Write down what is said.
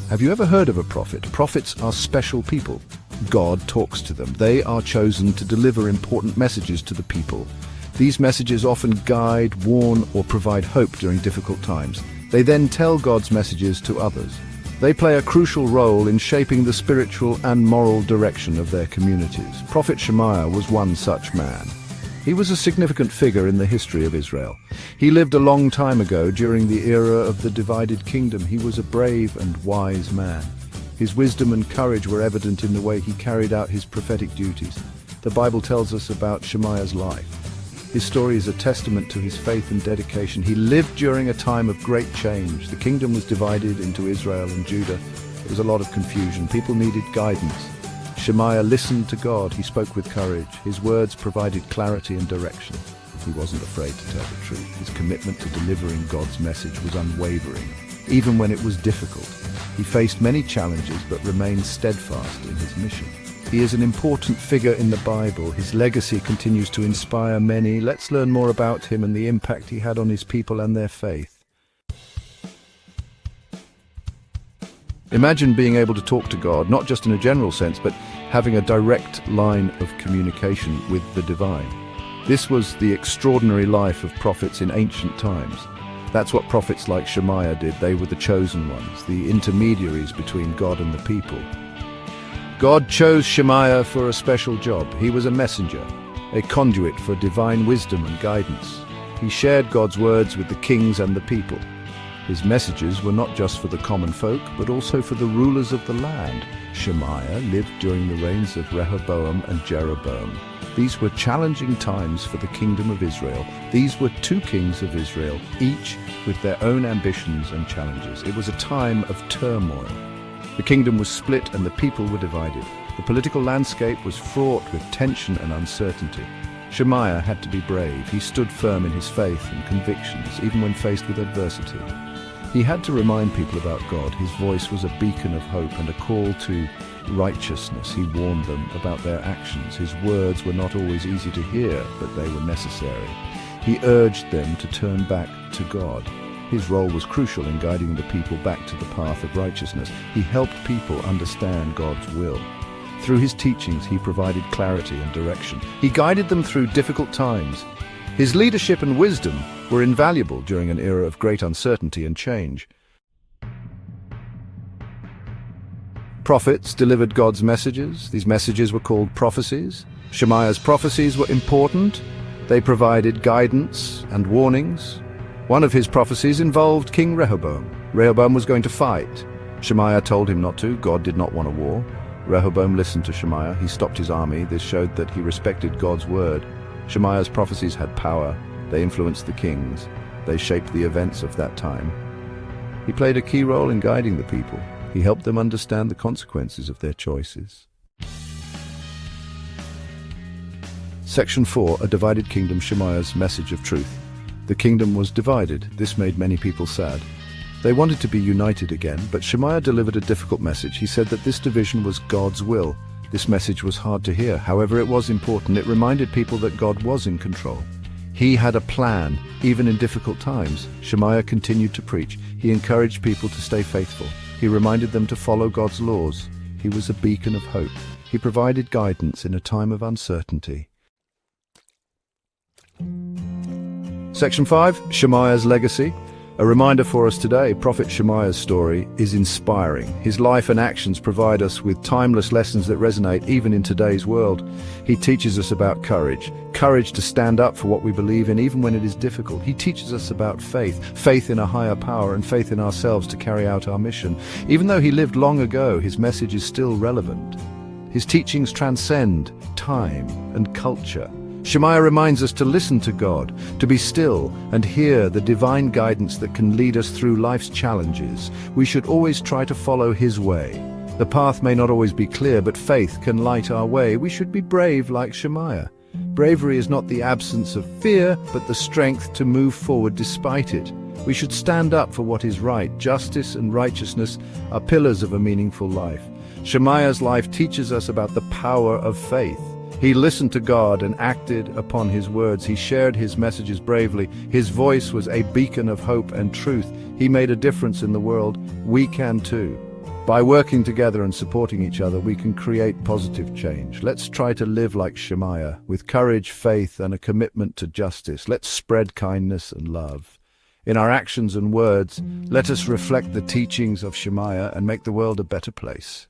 Have you ever heard of a prophet? Prophets are special people. God talks to them. They are chosen to deliver important messages to the people. These messages often guide, warn, or provide hope during difficult times. They then tell God's messages to others. They play a crucial role in shaping the spiritual and moral direction of their communities. Prophet Shemaiah was one such man. He was a significant figure in the history of Israel. He lived a long time ago during the era of the divided kingdom. He was a brave and wise man. His wisdom and courage were evident in the way he carried out his prophetic duties. The Bible tells us about Shemaiah's life. His story is a testament to his faith and dedication. He lived during a time of great change. The kingdom was divided into Israel and Judah. There was a lot of confusion. People needed guidance. Shemaiah listened to God. He spoke with courage. His words provided clarity and direction. He wasn't afraid to tell the truth. His commitment to delivering God's message was unwavering, even when it was difficult. He faced many challenges but remained steadfast in his mission. He is an important figure in the Bible. His legacy continues to inspire many. Let's learn more about him and the impact he had on his people and their faith. Imagine being able to talk to God, not just in a general sense, but having a direct line of communication with the divine. This was the extraordinary life of prophets in ancient times. That's what prophets like Shemaiah did. They were the chosen ones, the intermediaries between God and the people. God chose Shemaiah for a special job. He was a messenger, a conduit for divine wisdom and guidance. He shared God's words with the kings and the people. His messages were not just for the common folk, but also for the rulers of the land. Shemaiah lived during the reigns of Rehoboam and Jeroboam. These were challenging times for the kingdom of Israel. These were two kings of Israel, each with their own ambitions and challenges. It was a time of turmoil. The kingdom was split and the people were divided. The political landscape was fraught with tension and uncertainty. Shemaiah had to be brave. He stood firm in his faith and convictions, even when faced with adversity. He had to remind people about God. His voice was a beacon of hope and a call to righteousness. He warned them about their actions. His words were not always easy to hear, but they were necessary. He urged them to turn back to God. His role was crucial in guiding the people back to the path of righteousness. He helped people understand God's will. Through his teachings, he provided clarity and direction. He guided them through difficult times. His leadership and wisdom were invaluable during an era of great uncertainty and change. Prophets delivered God's messages. These messages were called prophecies. Shemaiah's prophecies were important. They provided guidance and warnings. One of his prophecies involved King Rehoboam. Rehoboam was going to fight. Shemaiah told him not to. God did not want a war. Rehoboam listened to Shemaiah. He stopped his army. This showed that he respected God's word. Shemaiah's prophecies had power. They influenced the kings. They shaped the events of that time. He played a key role in guiding the people. He helped them understand the consequences of their choices. Section 4, A Divided Kingdom, Shemaiah's Message of Truth. The kingdom was divided. This made many people sad. They wanted to be united again, but Shemaiah delivered a difficult message. He said that this division was God's will. This message was hard to hear. However, it was important. It reminded people that God was in control. He had a plan, even in difficult times. Shemaiah continued to preach. He encouraged people to stay faithful. He reminded them to follow God's laws. He was a beacon of hope. He provided guidance in a time of uncertainty. Section 5, Shemaiah's Legacy. A reminder for us today, Prophet Shemaiah's story is inspiring. His life and actions provide us with timeless lessons that resonate even in today's world. He teaches us about courage to stand up for what we believe in even when it is difficult. He teaches us about faith in a higher power and faith in ourselves to carry out our mission. Even though he lived long ago, his message is still relevant. His teachings transcend time and culture. Shemaiah reminds us to listen to God, to be still and hear the divine guidance that can lead us through life's challenges. We should always try to follow his way. The path may not always be clear, but faith can light our way. We should be brave like Shemaiah. Bravery is not the absence of fear, but the strength to move forward despite it. We should stand up for what is right. Justice and righteousness are pillars of a meaningful life. Shemaiah's life teaches us about the power of faith. He listened to God and acted upon his words. He shared his messages bravely. His voice was a beacon of hope and truth. He made a difference in the world. We can too. By working together and supporting each other, we can create positive change. Let's try to live like Shemaiah, with courage, faith, and a commitment to justice. Let's spread kindness and love. In our actions and words, let us reflect the teachings of Shemaiah and make the world a better place.